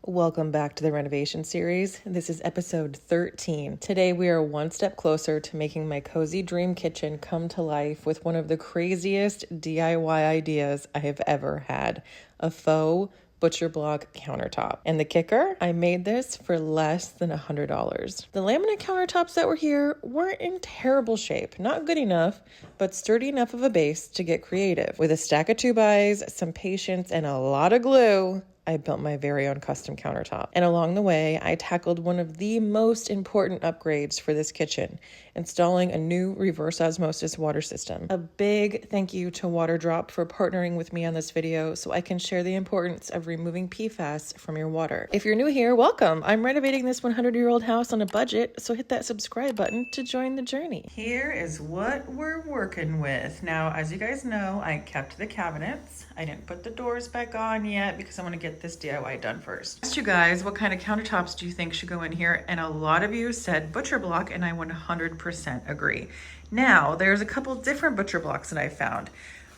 Welcome back to the renovation series. This is episode 13. Today we are one step closer to making my cozy dream kitchen come to life with one of the craziest DIY ideas I have ever had, a faux butcher block countertop. And the kicker, I made this for less than $100. The laminate countertops that were here weren't in terrible shape, not good enough, but sturdy enough of a base to get creative. With a stack of 2x, some patience, and a lot of glue, I built my very own custom countertop. And along the way, I tackled one of the most important upgrades for this kitchen, installing a new reverse osmosis water system. A big thank you to Waterdrop for partnering with me on this video so I can share the importance of removing PFAS from your water. If you're new here, welcome. I'm renovating this 100-year-old house on a budget, so hit that subscribe button to join the journey. Here is what we're working with. Now, as you guys know, I kept the cabinets. I didn't put the doors back on yet because I want to get this DIY done first. I asked you guys what kind of countertops do you think should go in here, and a lot of you said butcher block, and I 100% agree. Now, there's a couple different butcher blocks that I found.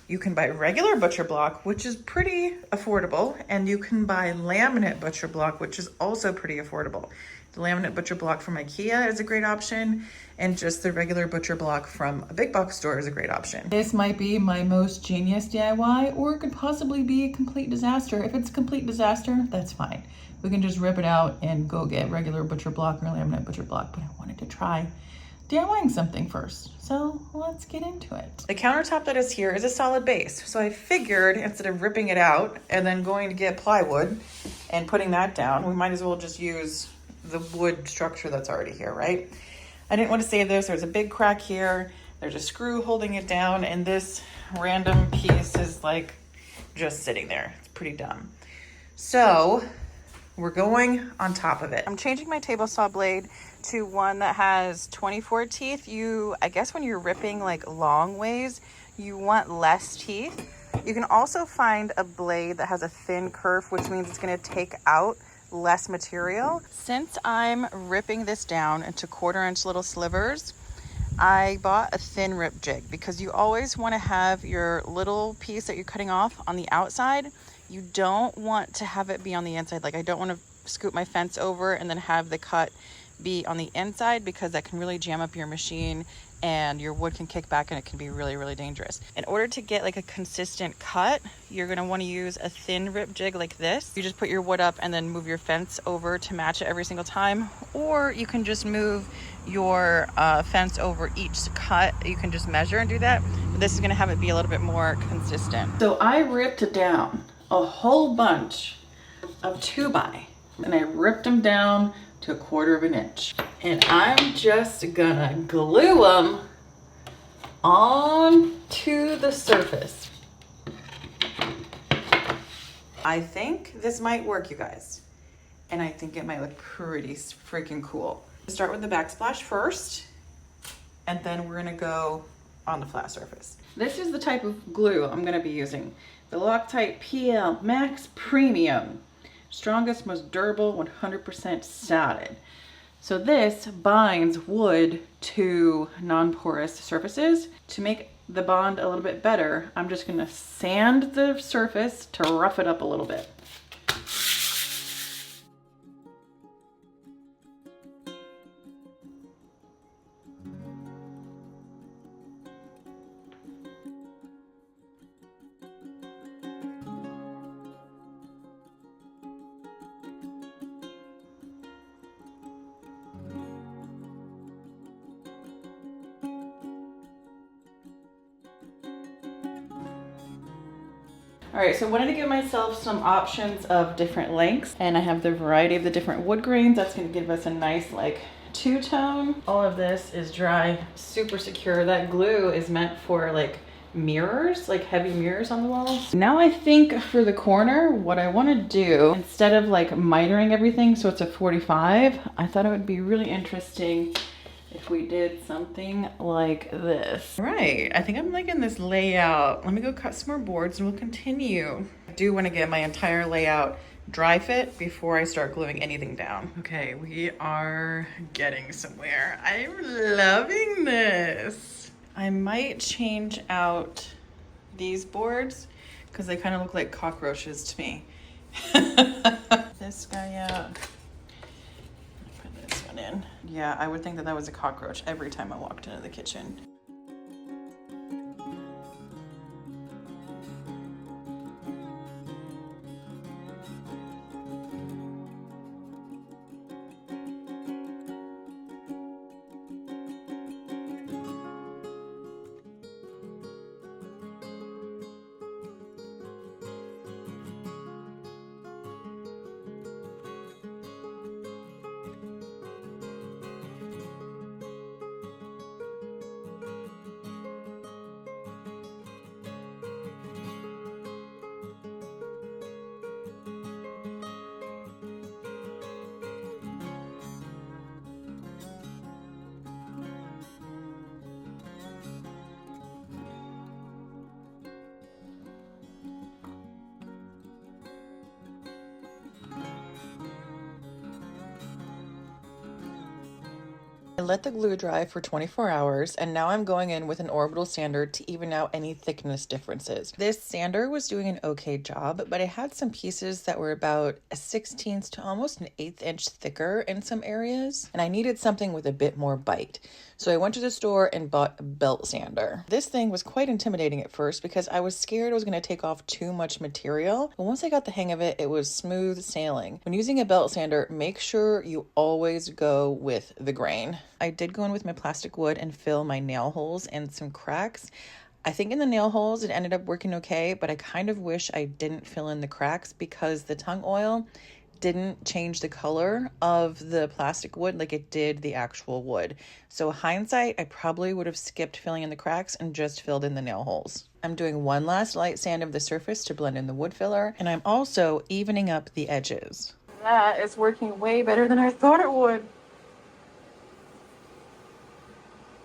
You can buy regular butcher block, which is pretty affordable, and you can buy laminate butcher block, which is also pretty affordable. The laminate butcher block from IKEA is a great option, and just the regular butcher block from a big box store is a great option. This might be my most genius DIY, or it could possibly be a complete disaster. If it's a complete disaster, that's fine. We can just rip it out and go get regular butcher block or laminate butcher block, but I wanted to try DIYing something first. So let's get into it. The countertop that is here is a solid base. So I figured instead of ripping it out and then going to get plywood and putting that down, we might as well just use the wood structure that's already here, right? I didn't want to save this. There's a big crack here. There's a screw holding it down, and this random piece is like just sitting there. It's pretty dumb. So we're going on top of it. I'm changing my table saw blade to one that has 24 teeth. I guess when you're ripping like long ways, you want less teeth. You can also find a blade that has a thin kerf, which means it's going to take out less material. Since I'm ripping this down into 1/4-inch little slivers, I bought a thin rip jig because you always want to have your little piece that you're cutting off on the outside. You don't want to have it be on the inside. Like, I don't want to scoop my fence over and then have the cut be on the inside, because that can really jam up your machine and your wood can kick back and it can be really, really dangerous. In order to get like a consistent cut, you're gonna wanna use a thin rip jig like this. You just put your wood up and then move your fence over to match it every single time. Or you can just move your fence over each cut. You can just measure and do that. But this is gonna have it be a little bit more consistent. So I ripped down a whole bunch of 2x, and I ripped them down to 1/4 inch. And I'm just gonna glue them onto the surface. I think this might work, you guys. And I think it might look pretty freaking cool. Start with the backsplash first, and then we're gonna go on the flat surface. This is the type of glue I'm gonna be using. The Loctite PL Max Premium. Strongest, most durable, 100% solid. So this binds wood to non-porous surfaces. To make the bond a little bit better, I'm just gonna sand the surface to rough it up a little bit. All right, so I wanted to give myself some options of different lengths, and I have the variety of the different wood grains. That's gonna give us a nice like two-tone. All of this is dry, super secure. That glue is meant for like mirrors, like heavy mirrors on the walls. Now I think for the corner, what I wanna do, instead of like mitering everything so it's a 45, I thought it would be really interesting if we did something like this. All right, I think I'm liking this layout. Let me go cut some more boards and we'll continue. I do want to get my entire layout dry fit before I start gluing anything down. Okay, we are getting somewhere. I'm loving this. I might change out these boards because they kind of look like cockroaches to me. This this guy out. Put this one in. Yeah, I would think that that was a cockroach every time I walked into the kitchen. I let the glue dry for 24 hours, and now I'm going in with an orbital sander to even out any thickness differences. This sander was doing an okay job, but I had some pieces that were about a 16th to almost an 1/8 inch thicker in some areas, and I needed something with a bit more bite. So I went to the store and bought a belt sander. This thing was quite intimidating at first because I was scared it was going to take off too much material, but once I got the hang of it, it was smooth sailing. When using a belt sander, make sure you always go with the grain. I did go in with my plastic wood and fill my nail holes and some cracks. I think in the nail holes it ended up working okay, but I kind of wish I didn't fill in the cracks because the tung oil didn't change the color of the plastic wood like it did the actual wood. So hindsight, I probably would have skipped filling in the cracks and just filled in the nail holes. I'm doing one last light sand of the surface to blend in the wood filler, and I'm also evening up the edges. That is working way better than I thought it would.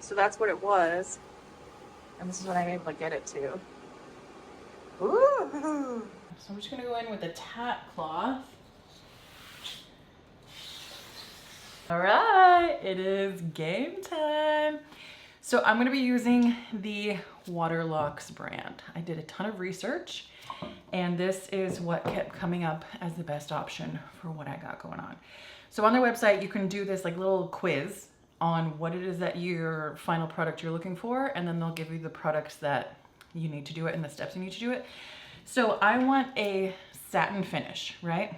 So that's what it was. And this is what I'm able to get it to. Ooh. So I'm just gonna go in with a tack cloth. All right, it is game time. So I'm gonna be using the Waterdrop brand. I did a ton of research, and this is what kept coming up as the best option for what I got going on. So on their website, you can do this like little quiz on what it is that your final product you're looking for, and then they'll give you the products that you need to do it and the steps you need to do it. So I want a satin finish, right?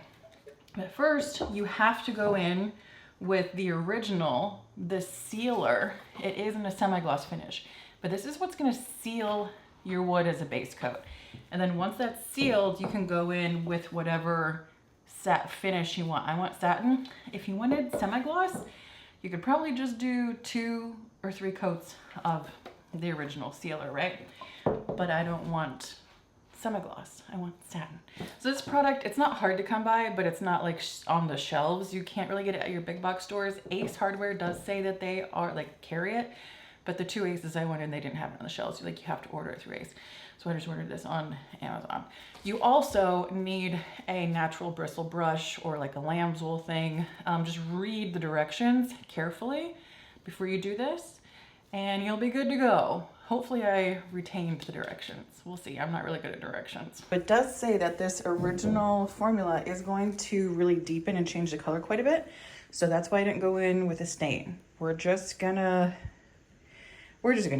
But first, you have to go in with the original, the sealer. It isn't a semi-gloss finish, but this is what's gonna seal your wood as a base coat. And then once that's sealed, you can go in with whatever satin finish you want. I want satin. If you wanted semi-gloss, you could probably just do 2 or 3 coats of the original sealer, right? But I don't want semi-gloss, I want satin. So this product, it's not hard to come by, but it's not like on the shelves. You can't really get it at your big box stores. Ace Hardware does say that they are like carry it, but the 2 Aces I went in, they didn't have it on the shelves. Like you have to order it through Ace. So I just ordered this on Amazon. You also need a natural bristle brush or like a lamb's wool thing. Just read the directions carefully before you do this, and you'll be good to go. Hopefully I retained the directions. We'll see, I'm not really good at directions. It does say that this original formula is going to really deepen and change the color quite a bit. So that's why I didn't go in with a stain. We're just gonna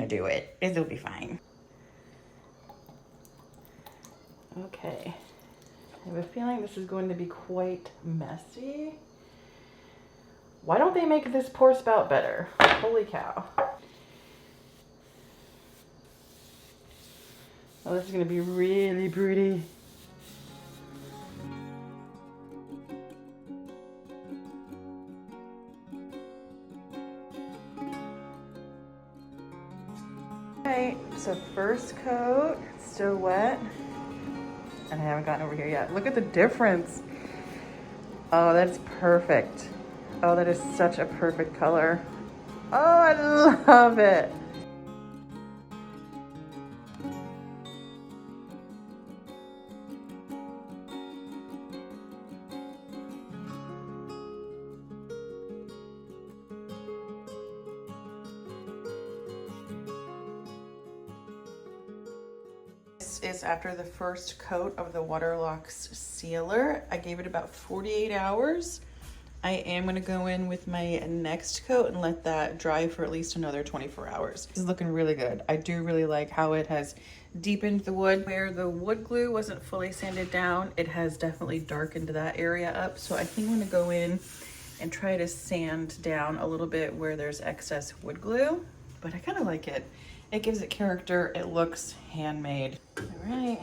do it. It'll be fine. Okay, I have a feeling this is going to be quite messy. Why don't they make this pour spout better? Holy cow. Oh, this is gonna be really pretty. Alright, so first coat, it's still wet. And I haven't gotten over here yet. Look at the difference. Oh, that's perfect. Oh, that is such a perfect color. Oh, I love it. This is after the first coat of the Waterlox sealer. I gave it about 48 hours. I am gonna go in with my next coat and let that dry for at least another 24 hours. This is looking really good. I do really like how it has deepened the wood. Where the wood glue wasn't fully sanded down, it has definitely darkened that area up. So I think I'm gonna go in and try to sand down a little bit where there's excess wood glue, but I kind of like it. It gives it character. It looks handmade. All right.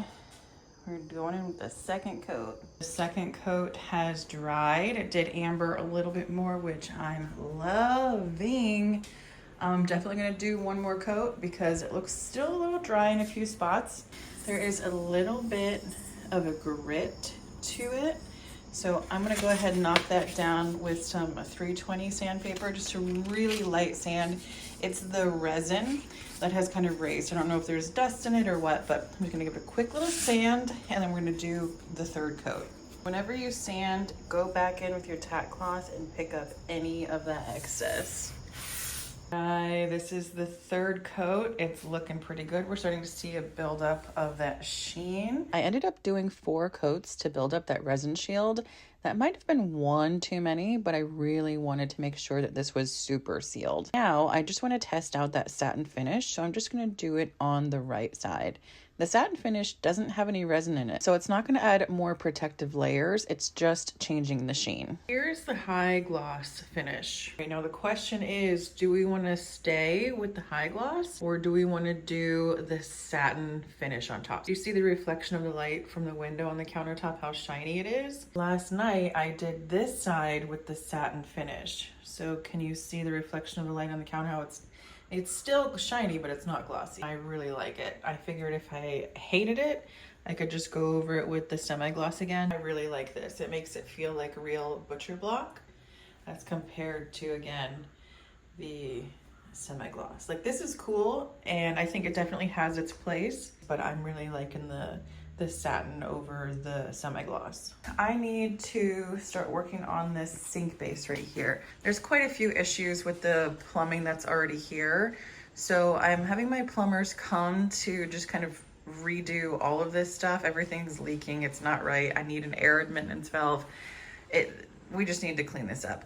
We're going in with the second coat. The second coat has dried. It did amber a little bit more, which I'm loving. I'm definitely gonna do one more coat because it looks still a little dry in a few spots. There is a little bit of a grit to it. So I'm gonna go ahead and knock that down with some 320 sandpaper, just a really light sand. It's the resin that has kind of raised. I don't know if there's dust in it or what, but I'm just gonna give it a quick little sand and then we're gonna do the third coat. Whenever you sand, go back in with your tack cloth and pick up any of that excess. This is the third coat. It's looking pretty good. We're starting to see a buildup of that sheen. I ended up doing 4 coats to build up that resin shield. That might have been one too many, but I really wanted to make sure that this was super sealed. Now, I just want to test out that satin finish, so I'm just going to do it on the right side. The satin finish doesn't have any resin in it, so it's not going to add more protective layers. It's just changing the sheen. Here's the high gloss finish. Okay, now the question is, do we want to stay with the high gloss or do we want to do the satin finish on top? Do you see the reflection of the light from the window on the countertop, how shiny it is? Last night I did this side with the satin finish. So can you see the reflection of the light on the counter, how it's still shiny, but it's not glossy. I really like it. I figured if I hated it, I could just go over it with the semi-gloss again. I really like this. It makes it feel like a real butcher block as compared to, again, the semi-gloss. Like, this is cool, and I think it definitely has its place, but I'm really liking the satin over the semi-gloss. I need to start working on this sink base right here. There's quite a few issues with the plumbing that's already here. So I'm having my plumbers come to just kind of redo all of this stuff. Everything's leaking, it's not right. I need an air admittance valve. We just need to clean this up.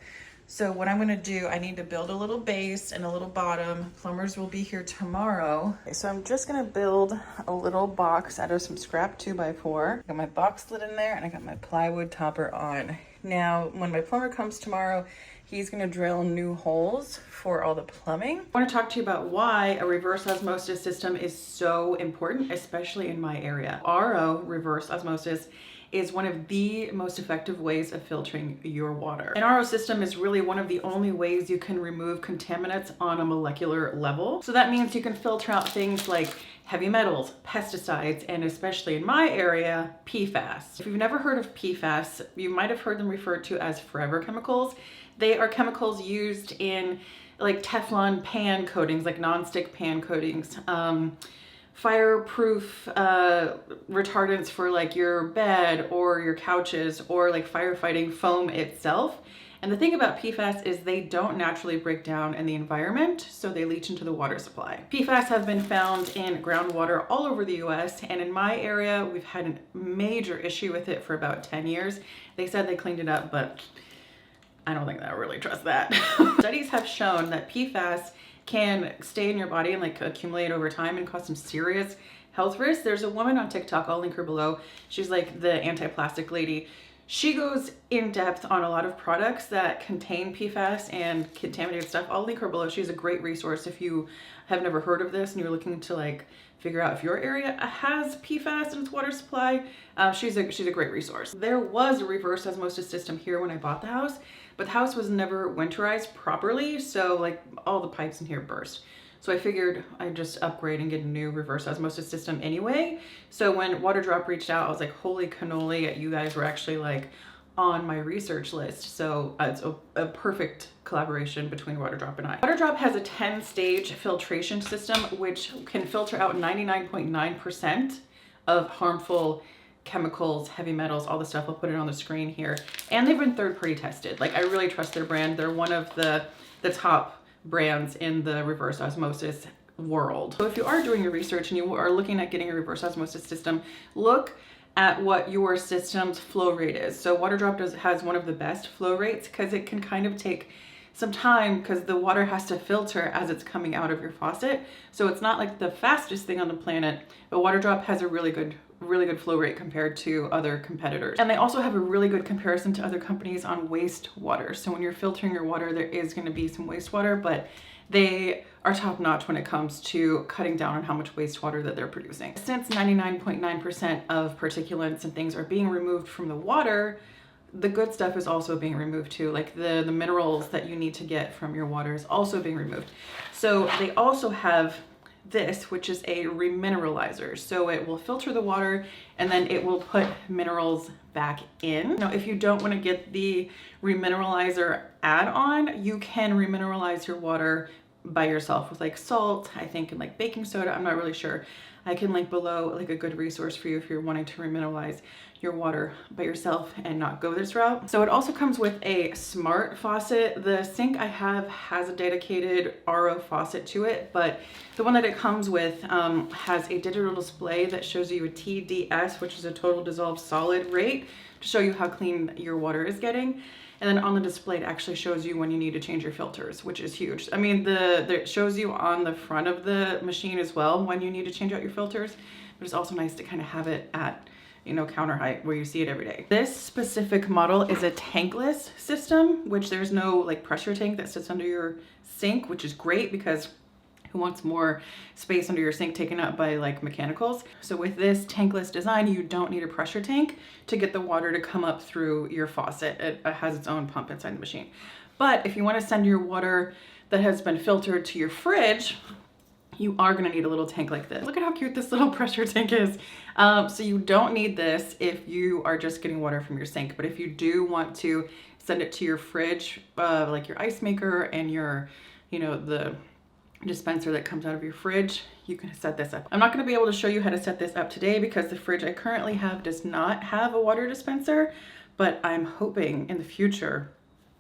So what I'm gonna do, I need to build a little base and a little bottom. Plumbers will be here tomorrow. Okay, so I'm just gonna build a little box out of some scrap 2x4. Got my box lid in there and I got my plywood topper on. Now, when my plumber comes tomorrow, he's gonna drill new holes for all the plumbing. I wanna talk to you about why a reverse osmosis system is so important, especially in my area. RO, reverse osmosis, is one of the most effective ways of filtering your water. An RO system is really one of the only ways you can remove contaminants on a molecular level. So that means you can filter out things like heavy metals, pesticides, and especially in my area, PFAS. If you've never heard of PFAS, you might have heard them referred to as forever chemicals. They are chemicals used in like Teflon pan coatings, like nonstick pan coatings, fireproof retardants for like your bed or your couches, or like firefighting foam itself. And the thing about PFAS is they don't naturally break down in the environment, so they leach into the water supply. PFAS have been found in groundwater all over the US, and in my area, we've had a major issue with it for about 10 years. They said they cleaned it up, but I don't think I really trust that. Studies have shown that PFAS can stay in your body and like accumulate over time and cause some serious health risks. There's a woman on TikTok, I'll link her below. She's like the anti-plastic lady. She goes in depth on a lot of products that contain PFAS and contaminated stuff. I'll link her below. She's a great resource if you have never heard of this and you're looking to like figure out if your area has PFAS in its water supply. She's a great resource. There was a reverse osmosis system here when I bought the house, but the house was never winterized properly, so like all the pipes in here burst. So I figured I'd just upgrade and get a new reverse osmosis system anyway. So when Waterdrop reached out, I was like, holy cannoli, you guys were actually like on my research list. So it's a perfect collaboration between Waterdrop and I. Waterdrop has a 10-stage filtration system, which can filter out 99.9% of harmful chemicals, heavy metals, all the stuff. I'll put it on the screen here. And they've been third-party tested. Like, I really trust their brand. They're one of the top brands in the reverse osmosis world. So if you are doing your research and you are looking at getting a reverse osmosis system, look at what your system's flow rate is. So Waterdrop has one of the best flow rates because it can kind of take some time because the water has to filter as it's coming out of your faucet. So it's not like the fastest thing on the planet, but Waterdrop has a really good flow rate compared to other competitors. And they also have a really good comparison to other companies on wastewater. So when you're filtering your water, there is going to be some wastewater, but they are top notch when it comes to cutting down on how much wastewater that they're producing. Since 99.9% of particulates and things are being removed from the water, the good stuff is also being removed too. Like the minerals that you need to get from your water is also being removed. So they also have this, which is a remineralizer. So it will filter the water and then it will put minerals back in. Now, if you don't want to get the remineralizer add-on, you can remineralize your water by yourself with like salt, I think, and like baking soda. I'm not really sure. I can link below like a good resource for you if you're wanting to remineralize your water by yourself and not go this route. So it also comes with a smart faucet. The sink I have has a dedicated RO faucet to it, but the one that it comes with has a digital display that shows you a TDS, which is a total dissolved solid rate, to show you how clean your water is getting. And then on the display, it actually shows you when you need to change your filters, which is huge. I mean, it shows you on the front of the machine as well when you need to change out your filters, but it's also nice to kind of have it at, you know, counter height where you see it every day. This specific model is a tankless system, which there's no like pressure tank that sits under your sink, which is great because who wants more space under your sink taken up by like mechanicals? So with this tankless design, you don't need a pressure tank to get the water to come up through your faucet. It has its own pump inside the machine. But if you want to send your water that has been filtered to your fridge, you are going to need a little tank like this. Look at how cute this little pressure tank is. So you don't need this if you are just getting water from your sink. But if you do want to send it to your fridge, like your ice maker and your, you know, the dispenser that comes out of your fridge, you can set this up. I'm not going to be able to show you how to set this up today because the fridge I currently have does not have a water dispenser, but I'm hoping in the future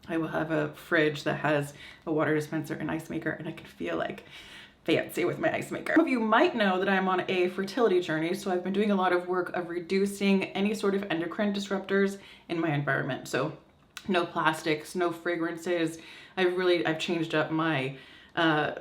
I will have a fridge that has a water dispenser and ice maker, and I can feel like fancy with my ice maker. Some of you might know that I'm on a fertility journey, so I've been doing a lot of work of reducing any sort of endocrine disruptors in my environment. So no plastics, no fragrances. I've changed up my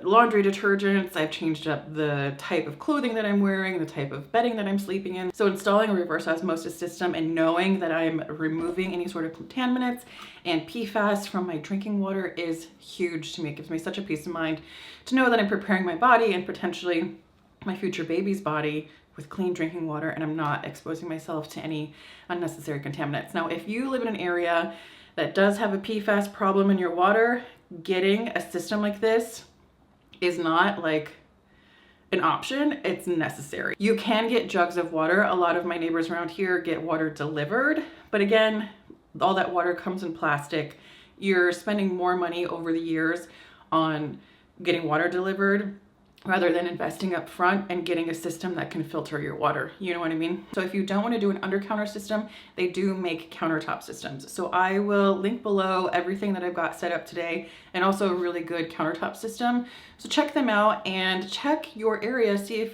laundry detergents. I've changed up the type of clothing that I'm wearing, the type of bedding that I'm sleeping in. So installing a reverse osmosis system and knowing that I'm removing any sort of contaminants and PFAS from my drinking water is huge to me. It gives me such a peace of mind to know that I'm preparing my body and potentially my future baby's body with clean drinking water, and I'm not exposing myself to any unnecessary contaminants. Now, if you live in an area that does have a PFAS problem in your water, getting a system like this is not like an option, it's necessary. You can get jugs of water. A lot of my neighbors around here get water delivered, but again, all that water comes in plastic. You're spending more money over the years on getting water delivered rather than investing up front and getting a system that can filter your water. You know what I mean? So if you don't want to do an under counter system, they do make countertop systems. So I will link below everything that I've got set up today and also a really good countertop system. So check them out and check your area, see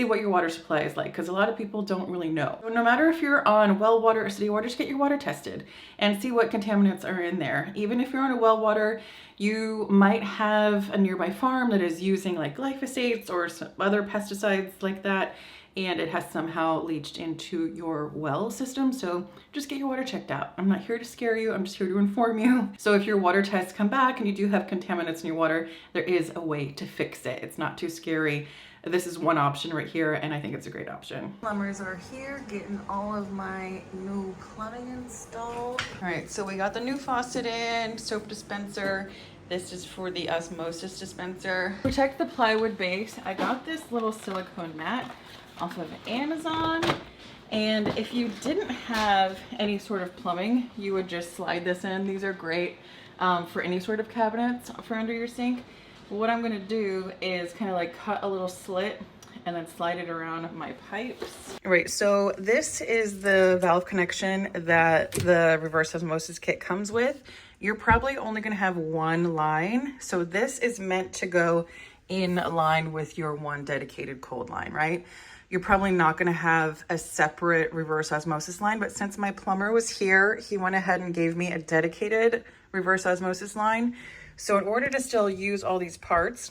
what your water supply is like, because a lot of people don't really know. So no matter if you're on well water or city water, just get your water tested and see what contaminants are in there. Even if you're on a well water, you might have a nearby farm that is using like glyphosates or some other pesticides like that, and it has somehow leached into your well system. So just get your water checked out. I'm not here to scare you, I'm just here to inform you. So if your water tests come back and you do have contaminants in your water, there is a way to fix it. It's not too scary. This is one option right here, and I think it's a great option. Plumbers are here getting all of my new plumbing installed. All right, so we got the new faucet in, soap dispenser. This is for the Osmosis dispenser. Protect the plywood base. I got this little silicone mat off of Amazon. And if you didn't have any sort of plumbing, you would just slide this in. These are great for any sort of cabinets for under your sink. What I'm gonna do is kind of like cut a little slit and then slide it around my pipes. All right, so this is the valve connection that the reverse osmosis kit comes with. You're probably only gonna have one line. So this is meant to go in line with your one dedicated cold line, right? You're probably not gonna have a separate reverse osmosis line, but since my plumber was here, he went ahead and gave me a dedicated reverse osmosis line. So in order to still use all these parts,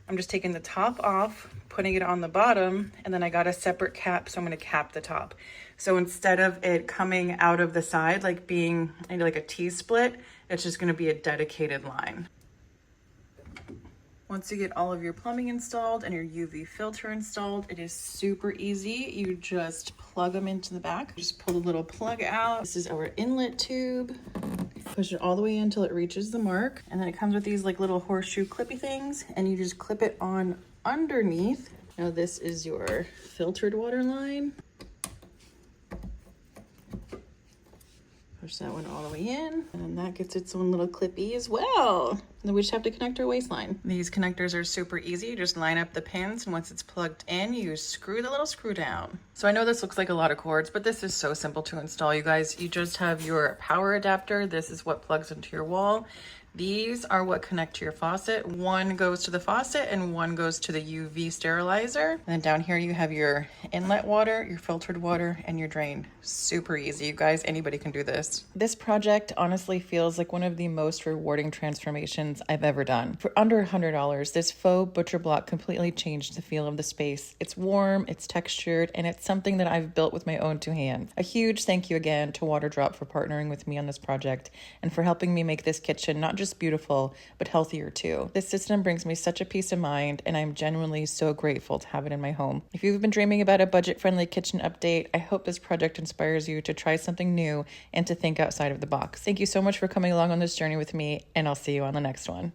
I'm just taking the top off, putting it on the bottom, and then I got a separate cap, so I'm gonna cap the top. So instead of it coming out of the side, like being like a T-split, it's just gonna be a dedicated line. Once you get all of your plumbing installed and your UV filter installed, it is super easy. You just plug them into the back. Just pull the little plug out. This is our inlet tube. Push it all the way in until it reaches the mark. And then it comes with these like little horseshoe clippy things, and you just clip it on underneath. Now this is your filtered water line. Push that one all the way in, and that gets its own little clippy as well. And then we just have to connect our waistline. These connectors are super easy. You just line up the pins, and once it's plugged in, you screw the little screw down. So I know this looks like a lot of cords, but this is so simple to install, you guys. You just have your power adapter. This is what plugs into your wall. These are what connect to your faucet. One goes to the faucet and one goes to the UV sterilizer. And then down here you have your inlet water, your filtered water, and your drain. Super easy, you guys. Anybody can do this. This project honestly feels like one of the most rewarding transformations I've ever done. For under $100, this faux butcher block completely changed the feel of the space. It's warm, it's textured, and it's something that I've built with my own two hands. A huge thank you again to Waterdrop for partnering with me on this project and for helping me make this kitchen not just beautiful, but healthier too. This system brings me such a peace of mind, and I'm genuinely so grateful to have it in my home. If you've been dreaming about a budget-friendly kitchen update, I hope this project inspires you to try something new and to think outside of the box. Thank you so much for coming along on this journey with me, and I'll see you on the next one.